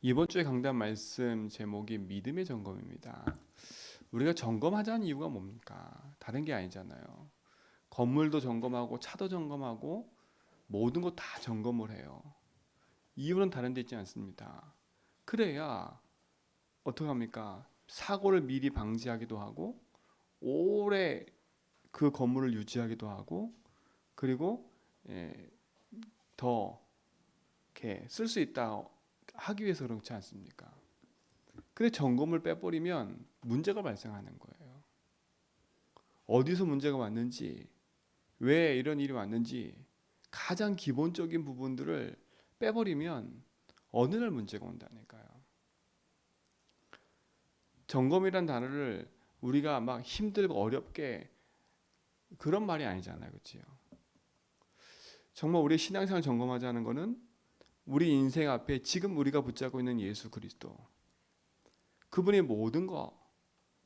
이번 주에 강단 말씀 제목이 믿음의 점검입니다. 우리가 점검하자는 이유가 뭡니까? 다른 게 아니잖아요. 건물도 점검하고 차도 점검하고 모든 거 다 점검을 해요. 이유는 다른 데 있지 않습니다. 그래야 어떻게 합니까? 사고를 미리 방지하기도 하고 오래 그 건물을 유지하기도 하고 그리고 예, 더 이렇게 쓸 수 있다 하기 위해서 그렇지 않습니까? 근데 점검을 빼버리면 문제가 발생하는 거예요. 어디서 문제가 왔는지, 왜 이런 일이 왔는지 가장 기본적인 부분들을 빼버리면 어느 날 문제가 온다니까요. 점검이란 단어를 우리가 막 힘들고 어렵게 그런 말이 아니잖아요. 그렇죠? 정말 우리의 신앙생활 점검하자는 것은 우리 인생 앞에 지금 우리가 붙잡고 있는 예수 그리스도, 그분의 모든 것,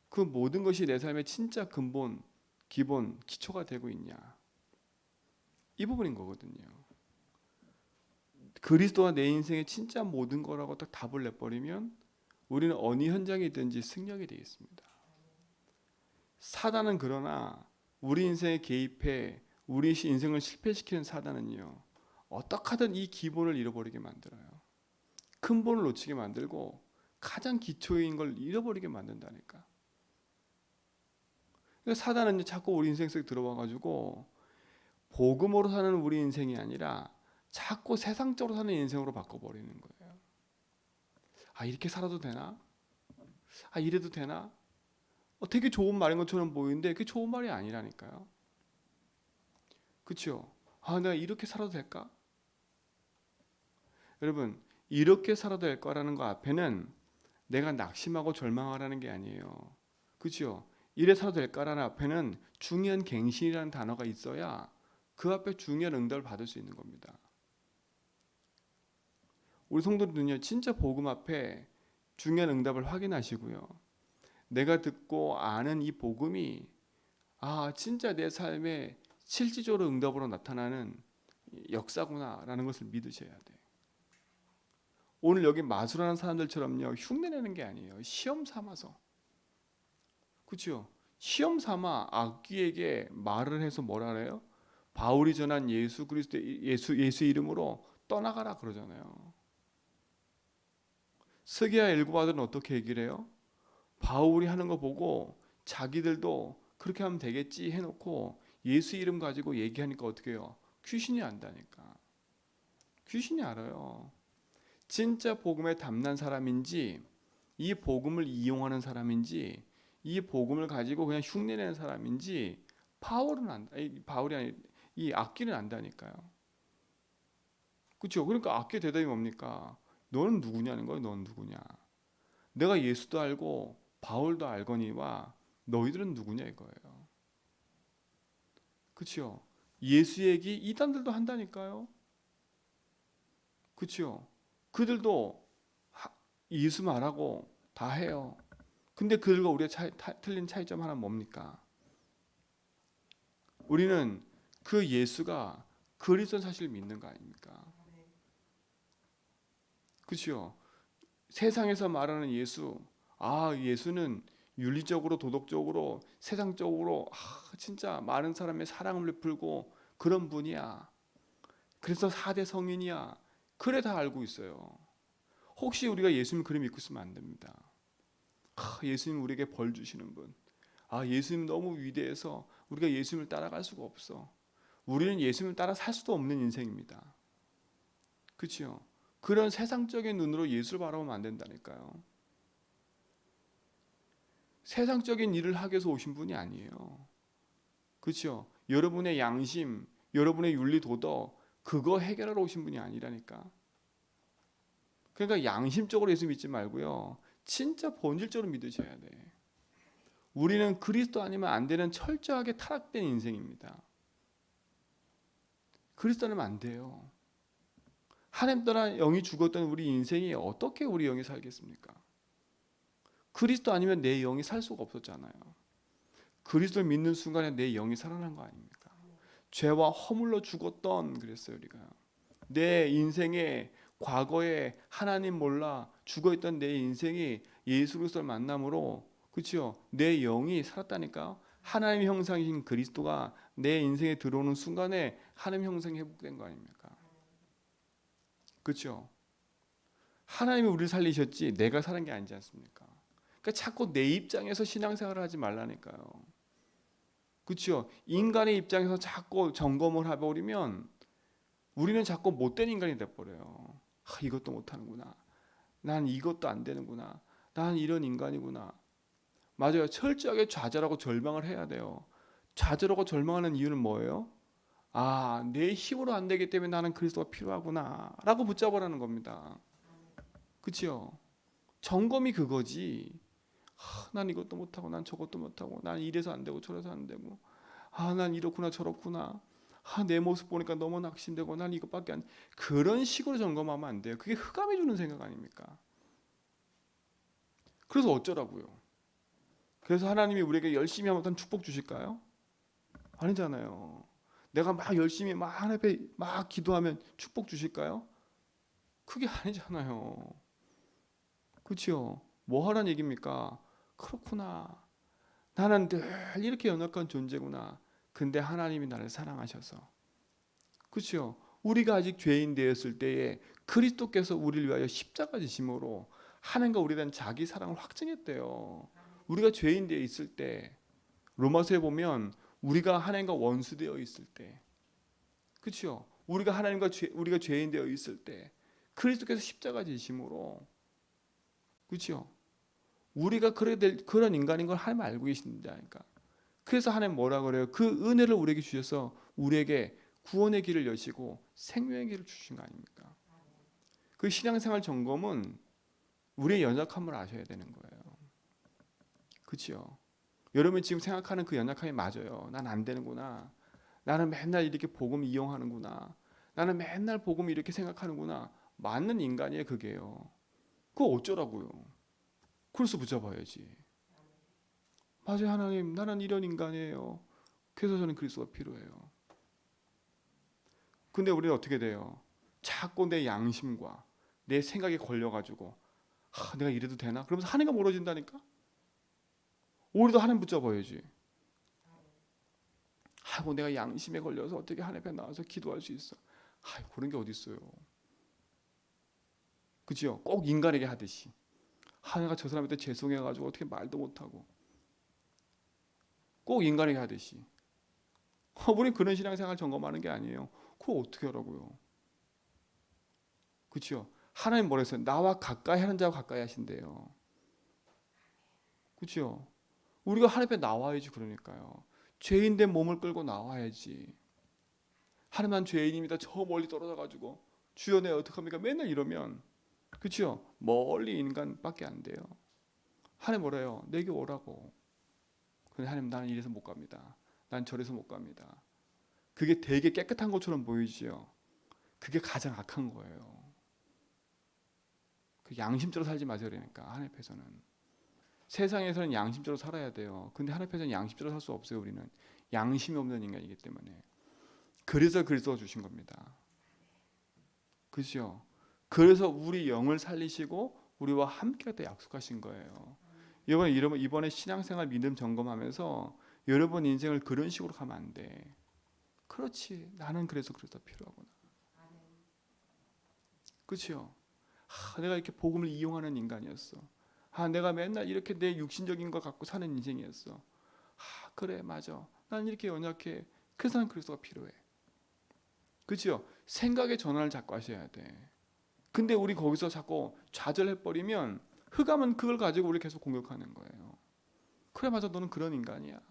그 모든 것이 내 삶의 진짜 근본, 기본, 기초가 되고 있냐, 이 부분인 거거든요. 그리스도와 내 인생의 진짜 모든 거라고 딱 답을 내버리면 우리는 어느 현장이든지 승리하게 되겠습니다. 사단은 그러나 우리 인생에 개입해 우리 인생을 실패시키는 사단은요, 어떻게 하든 이 기본을 잃어버리게 만들어요. 근본을 놓치게 만들고 가장 기초인 걸 잃어버리게 만든다니까. 그러니까 사단은 자꾸 우리 인생 속에 들어와가지고 복음으로 사는 우리 인생이 아니라 자꾸 세상적으로 사는 인생으로 바꿔버리는 거예요. 아, 이렇게 살아도 되나? 아, 이래도 되나? 되게 좋은 말인 것처럼 보이는데 그게 좋은 말이 아니라니까요. 그렇죠? 아, 내가 이렇게 살아도 될까? 여러분, 이렇게 살아도 될 거라는 거 앞에는 내가 낙심하고 절망하라는 게 아니에요. 그렇죠? 이래 살아도 될까라는 앞에는 중요한 갱신이라는 단어가 있어야 그 앞에 중요한 응답을 받을 수 있는 겁니다. 우리 성도들은요, 진짜 복음 앞에 중요한 응답을 확인하시고요. 내가 듣고 아는 이 복음이 진짜 내 삶에 실질적으로 응답으로 나타나는 역사구나라는 것을 믿으셔야 돼. 오늘 여기 마술하는 사람들처럼요, 흉내내는 게 아니에요. 시험 삼아서. 그렇죠? 시험 삼아 악귀에게 말을 해서 뭐라 그래요? 바울이 전한 예수 그리스도 예수 이름으로 떠나가라 그러잖아요. 스게야 엘고바들은 어떻게 얘기를 해요? 바울이 하는 거 보고 자기들도 그렇게 하면 되겠지 해놓고 예수 이름 가지고 얘기하니까 어떻게 해요? 귀신이 안다니까. 귀신이 알아요. 진짜 복음에 담난 사람인지, 이 복음을 이용하는 사람인지, 이 복음을 가지고 그냥 흉내내는 사람인지 바울은 안다. 바울이 아니 이 악기는 안다니까요. 그렇죠? 그러니까 악기 대답이 뭡니까? 너는 누구냐는 거예요. 너는 누구냐? 내가 예수도 알고 바울도 알거니와 너희들은 누구냐 이거예요. 그렇죠? 예수 얘기 이단들도 한다니까요. 그렇죠? 그들도 예수 말하고 다 해요. 근데 그들과 우리가 틀린 차이점 하나 뭡니까? 우리는 그 예수가 그리스도는 사실 믿는 거 아닙니까? 그렇죠? 세상에서 말하는 예수, 예수는 윤리적으로 도덕적으로 세상적으로 진짜 많은 사람의 사랑을 베풀고 그런 분이야. 그래서 4대 성인이야. 그래 다 알고 있어요. 혹시 우리가 예수님 그리 믿고 있으면 안 됩니다. 예수님 우리에게 벌 주시는 분. 예수님 너무 위대해서 우리가 예수님을 따라갈 수가 없어. 우리는 예수님을 따라 살 수도 없는 인생입니다. 그렇죠? 그런 세상적인 눈으로 예수를 바라보면 안 된다니까요. 세상적인 일을 하기 위해서 오신 분이 아니에요. 그렇죠? 여러분의 양심, 여러분의 윤리 도덕 그거 해결하러 오신 분이 아니라니까. 그러니까 양심적으로 예수 믿지 말고요. 진짜 본질적으로 믿으셔야 돼. 우리는 그리스도 아니면 안 되는 철저하게 타락된 인생입니다. 그리스도 아니면 안 돼요. 하나님 떠나 영이 죽었던 우리 인생이 어떻게 우리 영이 살겠습니까? 그리스도 아니면 내 영이 살 수가 없었잖아요. 그리스도를 믿는 순간에 내 영이 살아난 거 아닙니까? 죄와 허물로 죽었던 그랬어요 우리가. 내 인생에 과거에 하나님 몰라 죽어있던 내 인생이 예수 그리스도를 만남으로, 그렇죠? 내 영이 살았다니까. 하나님 형상이신 그리스도가 내 인생에 들어오는 순간에 하나님 형상이 회복된 거 아닙니까? 그렇죠? 하나님이 우리를 살리셨지 내가 사는 게 아니지 않습니까? 그러니까 자꾸 내 입장에서 신앙생활을 하지 말라니까요. 그렇죠? 인간의 입장에서 자꾸 점검을 해버리면 우리는 자꾸 못된 인간이 돼버려요. 이것도 못하는구나. 난 이것도 안 되는구나. 난 이런 인간이구나. 맞아요. 철저하게 좌절하고 절망을 해야 돼요. 좌절하고 절망하는 이유는 뭐예요? 내 힘으로 안 되기 때문에 나는 그리스도가 필요하구나 라고 붙잡으라는 겁니다. 그렇죠? 점검이 그거지. 난 이것도 못하고 난 저것도 못하고 난 이래서 안 되고 저래서 안 되고 난 이렇구나 저렇구나 내 모습 보니까 너무 낙심되고 난 이것밖에 안. 그런 식으로 점검하면 안 돼요. 그게 흑암이 주는 생각 아닙니까? 그래서 어쩌라고요? 그래서 하나님이 우리에게 열심히 하면 축복 주실까요? 아니잖아요. 내가 막 열심히 막 하나님 앞에 막 기도하면 축복 주실까요? 그게 아니잖아요. 그렇죠? 뭐 하라는 얘기입니까? 그렇구나. 나는 늘 이렇게 연약한 존재구나. 근데 하나님이 나를 사랑하셔서, 그렇죠? 우리가 아직 죄인 되었을 때에 그리스도께서 우리를 위하여 십자가 지심으로 하나님과 우리에 대한 자기 사랑을 확증했대요. 우리가 죄인 되어 있을 때, 로마서에 보면 우리가 하나님과 원수되어 있을 때, 그렇죠? 우리가 죄인 되어 있을 때 그리스도께서 십자가 지심으로, 그렇죠? 우리가 그래야 될 그런 인간인 걸 하나님 알고 계신다니까. 그래서 하나님 뭐라 그래요? 그 은혜를 우리에게 주셔서 우리에게 구원의 길을 여시고 생명의 길을 주신 거 아닙니까? 그 신앙생활 점검은 우리의 연약함을 아셔야 되는 거예요. 그렇죠? 여러분이 지금 생각하는 그 연약함이 맞아요. 난 안 되는구나. 나는 맨날 이렇게 복음 이용하는구나. 나는 맨날 복음 이렇게 생각하는구나. 맞는 인간이에요, 그게요. 그거 어쩌라고요? 그래서 붙잡아야지. 맞아요, 하나님. 나는 이런 인간이에요. 그래서 저는 그리스도가 필요해요. 근데 우리는 어떻게 돼요? 자꾸 내 양심과 내 생각에 걸려가지고 내가 이래도 되나? 그러면서 하나님과 멀어진다니까? 우리도 하나님 붙잡아야지. 내가 양심에 걸려서 어떻게 하나님 앞에 나와서 기도할 수 있어? 그런 게 어디 있어요? 그죠? 꼭 인간에게 하듯이. 내가 저 사람한테 죄송해가지고 어떻게 말도 못하고. 꼭 인간에게 하듯이. 우리는 그런 신앙생활 점검하는 게 아니에요. 그거 어떻게 하라고요? 그렇죠? 하나님 뭐라 했어요? 나와 가까이 하는 자와 가까이 하신대요. 그렇죠? 우리가 하나님 앞에 나와야지. 그러니까요. 죄인된 몸을 끌고 나와야지. 하나님 난 죄인입니다. 저 멀리 떨어져 가지고 주여 내가 어떡합니까? 맨날 이러면, 그렇죠? 멀리 인간밖에 안 돼요. 하나님 뭐래요? 내게 오라고. 근데 하나님 나는 이래서 못 갑니다. 난 저래서 못 갑니다. 그게 되게 깨끗한 것처럼 보이지요. 그게 가장 악한 거예요. 그 양심대로 살지 마세요. 그러니까 하나님 앞에서는 세상에서는 양심대로 살아야 돼요. 근데 하나님 앞에서는 양심대로 살 수 없어요. 우리는 양심이 없는 인간이기 때문에. 그래서 그리스도가 주신 겁니다. 그렇죠? 그래서 우리 영을 살리시고 우리와 함께하다 약속하신 거예요. 이번에 신앙생활 믿음 점검하면서 여러분 인생을 그런 식으로 가면 안 돼. 그렇지. 나는 그래서 그리스도가 필요하구나. 그렇죠? 내가 이렇게 복음을 이용하는 인간이었어. 내가 맨날 이렇게 내 육신적인 걸 갖고 사는 인생이었어. 그래 맞아. 난 이렇게 연약해. 그래서 난 그리스도가 필요해. 그렇죠? 생각의 전환을 자꾸 하셔야 돼. 근데 우리 거기서 자꾸 좌절해버리면 흑암은 그걸 가지고 우리 계속 공격하는 거예요. 그래 맞아 너는 그런 인간이야.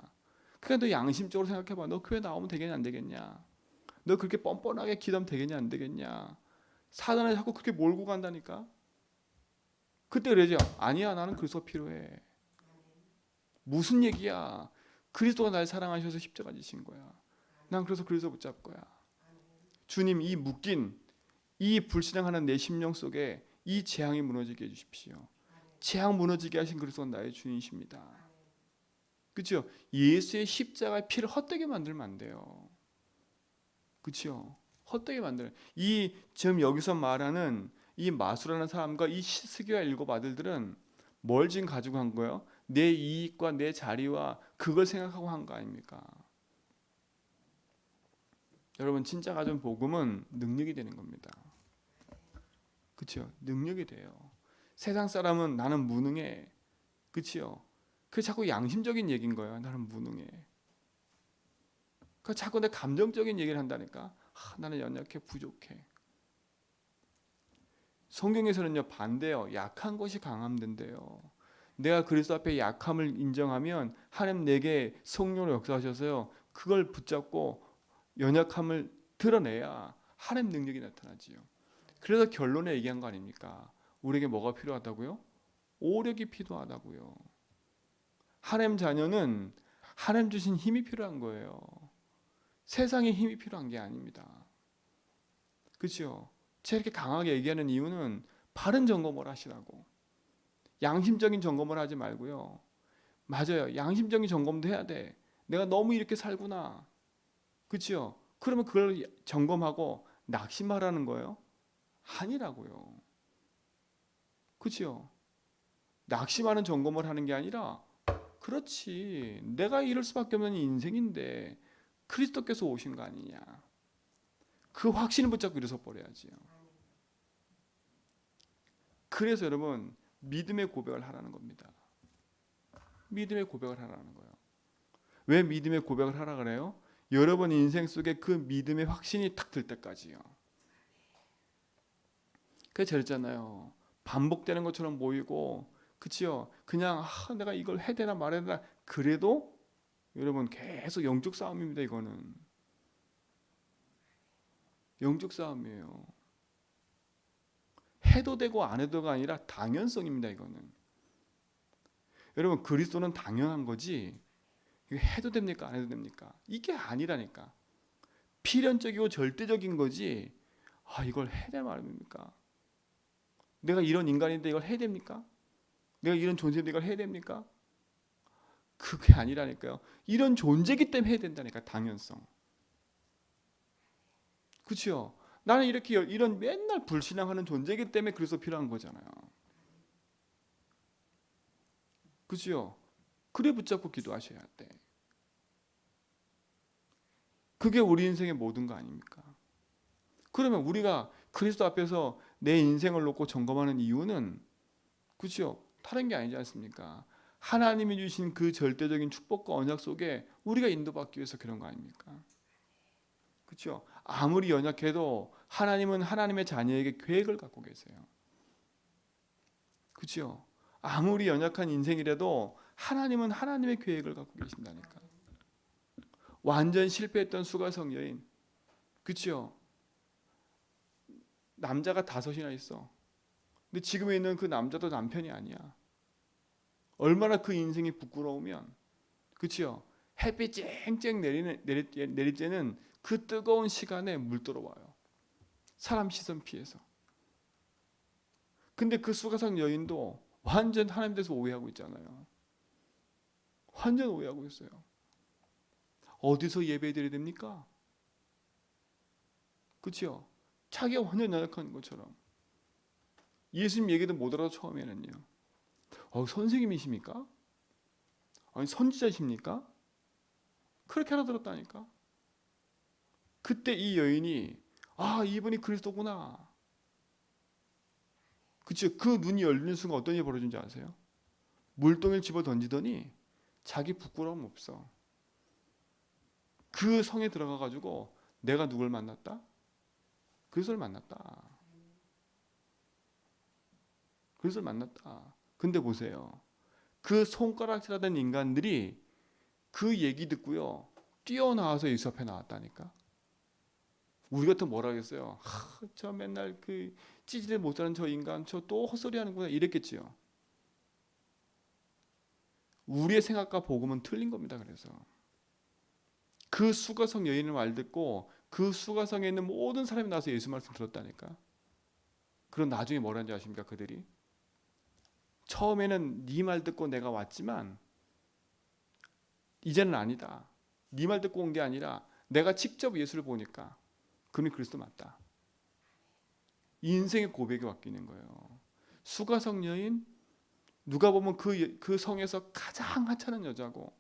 그러니까 너 양심적으로 생각해봐. 너 교회 나오면 되겠냐 안 되겠냐. 너 그렇게 뻔뻔하게 기도하면 되겠냐 안 되겠냐. 사단을 자꾸 그렇게 몰고 간다니까. 그때 그러죠. 아니야 나는 그리스도가 필요해. 무슨 얘기야. 그리스도가 날 사랑하셔서 십자가 지신 거야. 난 그래서 그리스도 붙잡을 거야. 주님 이 묶인 이 불신앙하는 내 심령 속에 이 재앙이 무너지게 해주십시오. 재앙 무너지게 하신 그리스도가 나의 주님이십니다. 그렇죠? 예수의 십자가의 피를 헛되게 만들면 안 돼요. 그렇죠? 헛되게 만들어. 이 지금 여기서 말하는 이 마수라는 사람과 이 스기와 일곱 아들들은 뭘 지금 가지고 한 거예요? 내 이익과 내 자리와 그걸 생각하고 한 거 아닙니까? 여러분 진짜 가진 복음은 능력이 되는 겁니다. 그렇죠? 능력이 돼요. 세상 사람은 나는 무능해. 그렇죠? 그 자꾸 양심적인 얘기인 거예요. 나는 무능해. 그 자꾸 내 감정적인 얘기를 한다니까. 나는 연약해, 부족해. 성경에서는요 반대요. 약한 것이 강함 된대요. 내가 그리스도 앞에 약함을 인정하면 하나님 내게 성령으로 역사하셔서요 그걸 붙잡고 연약함을 드러내야 하나님 능력이 나타나지요. 그래서 결론에 얘기한 거 아닙니까? 우리에게 뭐가 필요하다고요? 오력이 필요하다고요. 하나님 자녀는 하나님 주신 힘이 필요한 거예요. 세상의 힘이 필요한 게 아닙니다. 그렇죠? 제가 이렇게 강하게 얘기하는 이유는 바른 점검을 하시라고. 양심적인 점검을 하지 말고요. 맞아요. 양심적인 점검도 해야 돼. 내가 너무 이렇게 살구나. 그렇죠? 그러면 그걸 점검하고 낙심하라는 거예요? 아니라고요. 그렇죠? 낙심하는 점검을 하는 게 아니라 그렇지. 내가 이럴 수밖에 없는 인생인데 그리스도께서 오신 거 아니냐. 그 확신을 붙잡고 일어서 버려야지요. 그래서 여러분 믿음의 고백을 하라는 겁니다. 믿음의 고백을 하라는 거예요. 왜 믿음의 고백을 하라 그래요? 여러분 인생 속에 그 믿음의 확신이 탁 들 때까지요. 그래서 저랬잖아요. 반복되는 것처럼 보이고 그치요? 그냥 내가 이걸 해야 되나 말아야 되나 그래도 여러분 계속 영적 싸움입니다. 이거는 영적 싸움이에요. 해도 되고 안 해도가 아니라 당연성입니다. 이거는 여러분 그리스도는 당연한 거지 이거 해도 됩니까 안 해도 됩니까? 이게 아니라니까. 필연적이고 절대적인 거지 이걸 해야 될 말입니까? 내가 이런 인간인데 이걸 해야 됩니까? 내가 이런 존재인데 이걸 해야 됩니까? 그게 아니라니까요. 이런 존재이기 때문에 해야 된다니까. 당연성. 그렇죠? 나는 이렇게 이런 맨날 불신앙하는 존재이기 때문에 그래서 필요한 거잖아요. 그렇죠? 그래 붙잡고 기도하셔야 돼. 그게 우리 인생의 모든 거 아닙니까? 그러면 우리가 그리스도 앞에서 내 인생을 놓고 점검하는 이유는 그렇죠? 다른 게 아니지 않습니까? 하나님이 주신 그 절대적인 축복과 언약 속에 우리가 인도받기 위해서 그런 거 아닙니까? 그렇죠? 아무리 연약해도 하나님은 하나님의 자녀에게 계획을 갖고 계세요. 그렇죠? 아무리 연약한 인생이라도 하나님은 하나님의 계획을 갖고 계신다니까. 완전 실패했던 수가성 여인, 그렇죠? 남자가 5이나 있어. 근데 지금에 있는 그 남자도 남편이 아니야. 얼마나 그 인생이 부끄러우면, 그렇죠? 햇빛 쨍쨍 내릴 때는 그 뜨거운 시간에 물 들어와요. 사람 시선 피해서. 근데 그 수가성 여인도 완전 하나님 대해서 오해하고 있잖아요. 완전 오해하고 있어요. 어디서 예배드려야 됩니까? 그렇죠? 자기가 완전 연약한 것처럼. 예수님 얘기도 못 알아서 처음에는요. 선생님이십니까? 아니 선지자십니까? 그렇게 알아들었다니까. 그때 이 여인이 이분이 그리스도구나. 그쵸? 그 눈이 열리는 순간 어떤 일이 벌어진지 아세요? 물동이를 집어 던지더니 자기 부끄러움 없어. 그 성에 들어가 가지고 내가 누굴 만났다? 그리스도를 만났다. 그리스도를 만났다. 근데 보세요. 그 손가락질하던 인간들이 그 얘기 듣고요. 뛰어나와서 예수 앞에 나왔다니까. 우리 같으면 뭐라 하겠어요? 저 맨날 그 찌질을 못하는 저 인간 저 또 헛소리하는구나 이랬겠지요. 우리의 생각과 복음은 틀린 겁니다. 그래서 그 수가성 여인의 말 듣고 그 수가성에 있는 모든 사람이 나와서 예수 말씀 들었다니까. 그럼 나중에 뭐라는지 아십니까? 그들이 처음에는 네 말 듣고 내가 왔지만 이제는 아니다. 네 말 듣고 온 게 아니라 내가 직접 예수를 보니까 그는 그리스도 맞다. 인생의 고백이 바뀌는 거예요. 수가성 여인, 누가 보면 그 성에서 가장 하찮은 여자고,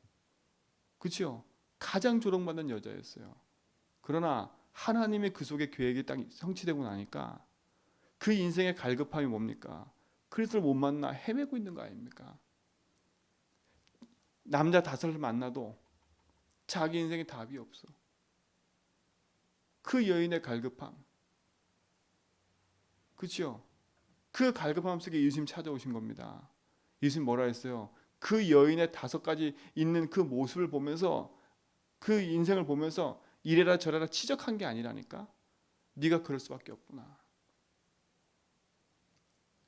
그렇죠? 가장 조롱받는 여자였어요. 그러나 하나님의 그 속에 계획이 딱 성취되고 나니까 그 인생의 갈급함이 뭡니까? 그리스도를 못 만나 헤매고 있는 거 아닙니까? 남자 5을 만나도 자기 인생에 답이 없어. 그 여인의 갈급함, 그렇죠? 그 갈급함 속에 예수님 찾아오신 겁니다. 예수님 뭐라 했어요? 그 여인의 5가지 있는 그 모습을 보면서, 그 인생을 보면서 이래라 저래라 지적한 게 아니라니까. 네가 그럴 수밖에 없구나.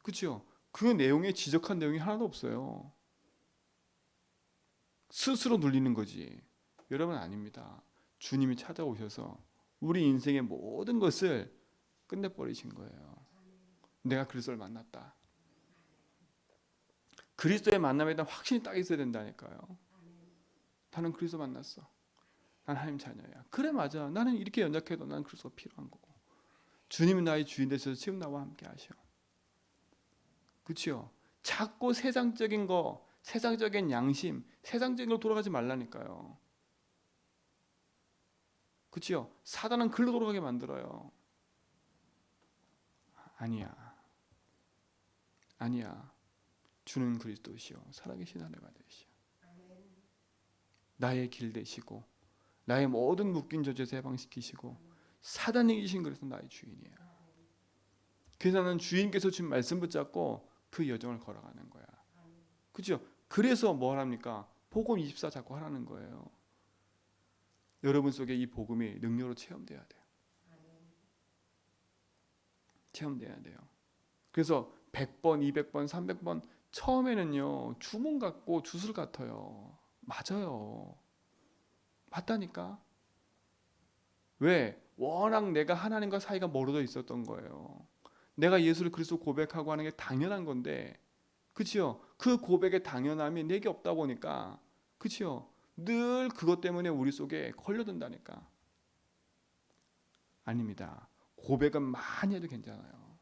그렇죠? 그 내용에 지적한 내용이 하나도 없어요. 스스로 눌리는 거지. 여러분 아닙니다. 주님이 찾아오셔서 우리 인생의 모든 것을 끝내버리신 거예요. 내가 그리스도를 만났다. 그리스도의 만남에 대한 확신이 딱 있어야 된다니까요. 나는 그리스도 만났어. 난 하나님 자녀야. 그래 맞아. 나는 이렇게 연약해도 나는 그리스도가 필요한 거고. 주님은 나의 주인 되셔서 지금 나와 함께 하셔. 그렇죠? 자꾸 세상적인 거, 세상적인 양심, 세상적인 걸 돌아가지 말라니까요. 그렇죠? 사단은 글로 돌아가게 만들어요. 아니야. 아니야. 주는 그리스도시요 살아계신 하나님 아들이시요. 나의 길 되시고 나의 모든 묶인 저주에서 해방시키시고 사단이 이기신 그래서 나의 주인이야. 그래서 나는 주인께서 주신 말씀 붙잡고 그 여정을 걸어가는 거야. 그렇죠? 그래서 뭘 합니까? 복음 24 자꾸 하라는 거예요. 여러분 속에 이 복음이 능력으로 체험돼야 돼요. 체험돼야 돼요. 그래서 100번, 200번, 300번 처음에는요 주문 같고 주술 같아요. 맞아요. 맞다니까. 왜? 워낙 내가 하나님과 사이가 멀어져 있었던 거예요. 내가 예수를 그리스도 고백하고 하는 게 당연한 건데, 그치요? 그 고백의 당연함이 내게 없다 보니까, 그치요? 늘 그것 때문에 우리 속에 걸려든다니까. 아닙니다. 고백은 많이 해도 괜찮아요.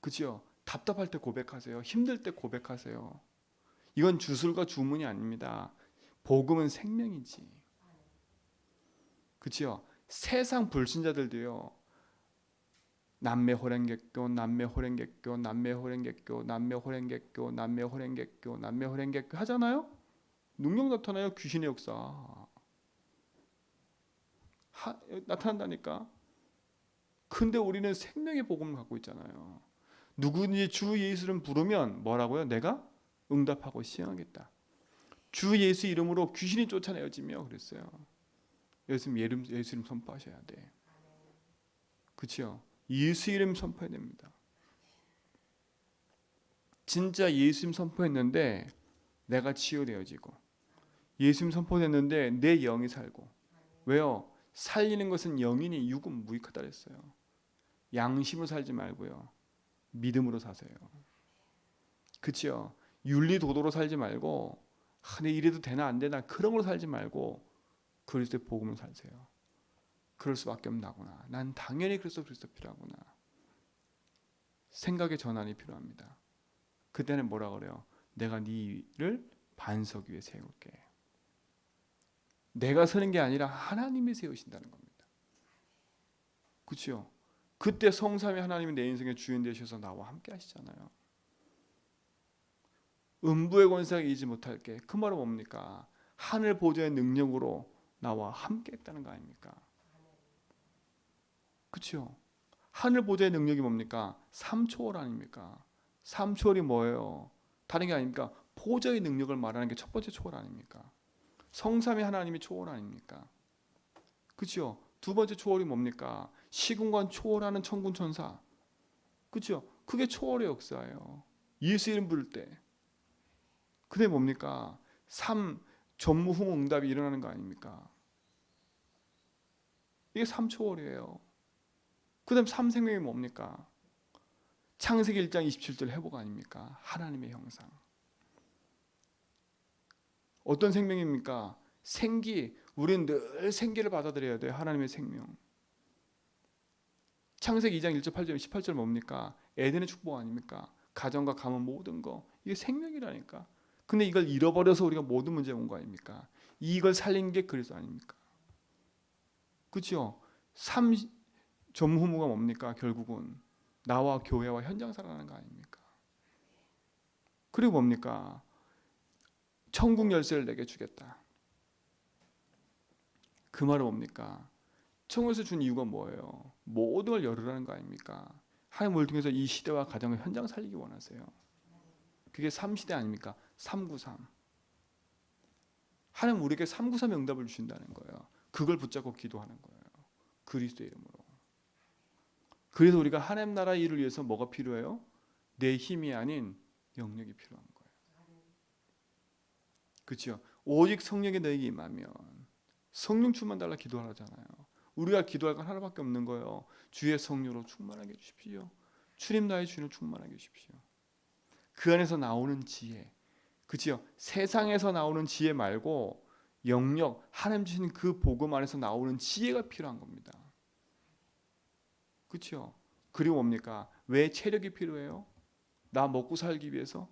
그치요? 답답할 때 고백하세요. 힘들 때 고백하세요. 이건 주술과 주문이 아닙니다. 복음은 생명이지. 그치요? 세상 불신자들도요. 남매 호랭개교, 남매 호랭개교, 남매 호랭개교, 남매 호랭개교, 남매 호랭개교, 남매 호랭개교 하잖아요. 능력 나타나요. 귀신의 역사 나타난다니까. 근데 우리는 생명의 복음을 갖고 있잖아요. 누구든지 주 예수를 부르면 뭐라고요? 내가 응답하고 시행하겠다. 주 예수 이름으로 귀신이 쫓아내어지며 그랬어요. 예수 이름 선포하셔야 돼. 그렇죠? 예수 이름 선포해야 됩니다. 진짜 예수 이름 선포했는데 내가 치유되어지고, 예수 이름 선포했는데 내 영이 살고. 왜요? 살리는 것은 영이니 육은 무익하다 그랬어요. 양심으로 살지 말고요. 믿음으로 사세요. 그렇죠? 윤리도도로 살지 말고 내 이래도 되나 안 되나 그런 걸로 살지 말고 그리스도의 복음으로 살세요. 그럴 수밖에 없나구나. 난 당연히 그리스도 필요하구나. 생각의 전환이 필요합니다. 그때는 뭐라 그래요? 내가 네를 반석 위에 세울게. 내가 서는 게 아니라 하나님이 세우신다는 겁니다. 그렇죠? 그때 성삼위 하나님이 내 인생의 주인 되셔서 나와 함께 하시잖아요. 음부의 권세가 이기지 못할게. 그 말은 뭡니까? 하늘 보좌의 능력으로 나와 함께 했다는 거 아닙니까? 그렇죠? 하늘 보좌의 능력이 뭡니까? 삼초월 아닙니까? 삼초월이 뭐예요? 다른 게 아닙니까? 보좌의 능력을 말하는 게 첫 번째 초월 아닙니까? 성삼위 하나님이 초월 아닙니까? 그렇죠? 두 번째 초월이 뭡니까? 시공간 초월하는 천군 천사. 그렇죠? 그게 초월의 역사예요. 예수 이름 부를 때. 그게 뭡니까? 전무후무응답이 일어나는 거 아닙니까? 이게 3초월이에요. 그 다음 3생명이 뭡니까? 창세기 1장 27절 회복 아닙니까? 하나님의 형상. 어떤 생명입니까? 생기. 우리는 늘 생기를 받아들여야 돼요. 하나님의 생명. 창세기 2장 1절 8절 18절 뭡니까? 에덴의 축복 아닙니까? 가정과 가문 모든 거 이게 생명이라니까. 근데 이걸 잃어버려서 우리가 모든 문제 온 거 아닙니까? 이걸 살린 게 그리스도 아닙니까? 그렇죠? 삶 전무후무가 뭡니까? 결국은 나와 교회와 현장 살아가는 거 아닙니까? 그리고 뭡니까? 천국 열쇠를 내게 주겠다. 그 말은 뭡니까? 천국에서 준 이유가 뭐예요? 모든 걸 열으라는 거 아닙니까? 하나님 우리를 통해서 이 시대와 가정을 현장 살리기 원하세요. 그게 3시대 아닙니까? 393. 하나님 우리에게 393 응답을 주신다는 거예요. 그걸 붙잡고 기도하는 거예요. 그리스도의 이름으로. 그래서 우리가 하나님 나라 일을 위해서 뭐가 필요해요? 내 힘이 아닌 영역이 필요한 거예요. 그렇죠? 오직 성령이 너에게 임하면 성령 충만 달라 기도하잖아요. 우리가 기도할 건 하나밖에 없는 거예요. 주의 성령으로 충만하게 해주십시오. 주님 나의 주를 충만하게 해주십시오. 그 안에서 나오는 지혜, 그렇죠? 세상에서 나오는 지혜 말고 영역, 하나님 주신 그 복음 안에서 나오는 지혜가 필요한 겁니다. 그렇죠? 그리고 뭡니까? 왜 체력이 필요해요? 나 먹고 살기 위해서?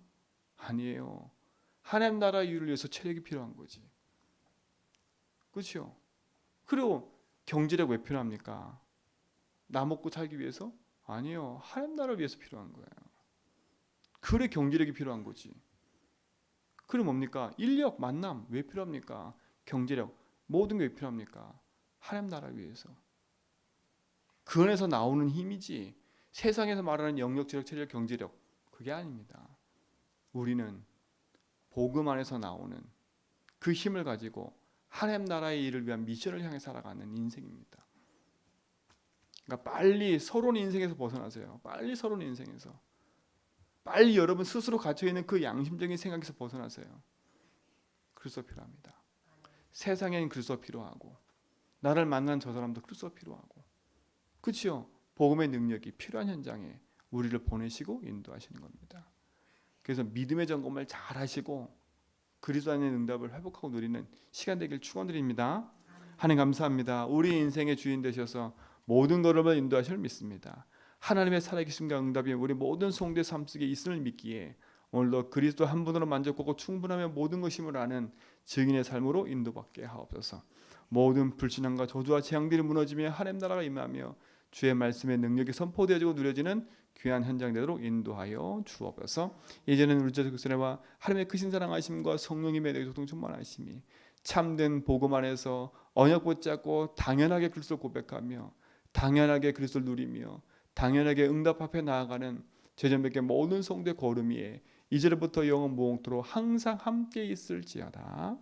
아니에요. 하나님 나라 이유를 위해서 체력이 필요한 거지. 그렇죠? 그리고 경제력 왜 필요합니까? 나 먹고 살기 위해서? 아니에요. 하나님 나라를 위해서 필요한 거예요. 그래 경제력이 필요한 거지. 그럼 뭡니까? 인력, 만남 왜 필요합니까? 경제력 모든 게 왜 필요합니까? 하나님 나라를 위해서. 그 안에서 나오는 힘이지 세상에서 말하는 영역, 재력, 체력, 경제력 그게 아닙니다. 우리는 복음 안에서 나오는 그 힘을 가지고 하나님 나라의 일을 위한 미션을 향해 살아가는 인생입니다. 그러니까 빨리 서로는 인생에서 벗어나세요. 빨리 서로는 인생에서. 빨리 여러분 스스로 갇혀있는 그 양심적인 생각에서 벗어나세요. 그리스도 필요합니다. 세상에는 그리스도 필요하고 나를 만난 저 사람도 그리스도 필요하고 그렇죠? 복음의 능력이 필요한 현장에 우리를 보내시고 인도하시는 겁니다. 그래서 믿음의 점검을 잘 하시고 그리스도 안의 응답을 회복하고 누리는 시간 되길 축원드립니다. 하나님 감사합니다. 우리 인생의 주인 되셔서 모든 걸음을 인도하실 믿습니다. 하나님의 살아계심과 응답이 우리 모든 성도의 삶 속에 있음을 믿기에 오늘도 그리스도 한 분으로 만족하고 충분하며 모든 것임을 아는 증인의 삶으로 인도받게 하옵소서. 모든 불신앙과 저주와 재앙들이 무너지며 하나님 나라가 임하며 주의 말씀의 능력이 선포되어지고 누려지는 귀한 현장 되도록 인도하여 주옵소서. 이제는 우리 주 그리스도와 하나님의 크신 사랑하심과 성령님의 내교통 충만하심이 참된 복음 안에서 언약 붙잡고 당연하게 그리스도를 고백하며 당연하게 그리스도를 누리며 당연하게 응답 앞에 나아가는 제전백의 모든 성도의 걸음 위에 이제부터 영원 무궁토록 항상 함께 있을지어다.